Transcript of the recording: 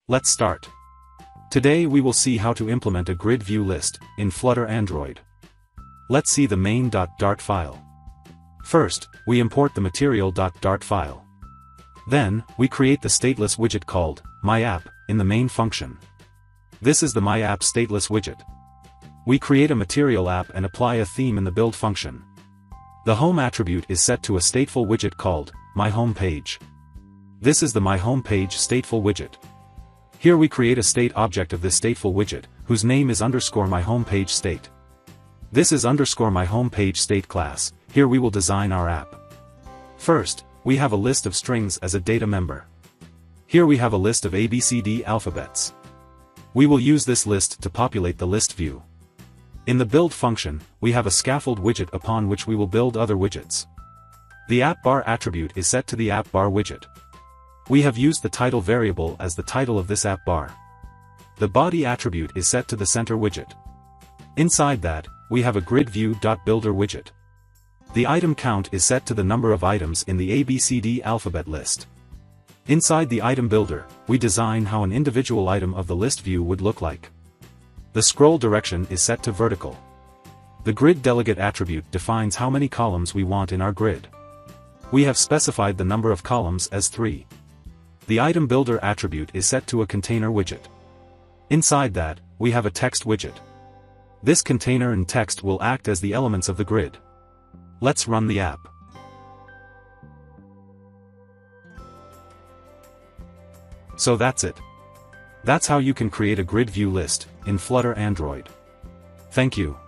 Let's start. Today we will see how to implement a grid view list in Flutter Android. Let's see the main.dart file. First, we import the material.dart file. Then, we create the stateless widget called myApp in the main function. This is the myApp stateless widget. We create a material app and apply a theme in the build function. The home attribute is set to a stateful widget called myHomePage. This is the myHomePage stateful widget. Here we create a state object of this stateful widget, whose name is _myHomePageState. This is _myHomePageState class. Here we will design our app. First, we have a list of strings as a data member. Here we have a list of ABCD alphabets. We will use this list to populate the list view. In the build function, we have a scaffold widget upon which we will build other widgets. The appBar attribute is set to the appBar widget. We have used the title variable as the title of this appBar. The body attribute is set to the center widget. Inside that, we have a gridView.builder widget. The item count is set to the number of items in the ABCD alphabet list. Inside the item builder, we design how an individual item of the list view would look like. The scroll direction is set to vertical. The grid delegate attribute defines how many columns we want in our grid. We have specified the number of columns as 3. The item builder attribute is set to a container widget. Inside that, we have a text widget. This container and text will act as the elements of the grid. Let's run the app. So that's it. That's how you can create a grid view list in Flutter Android. Thank you.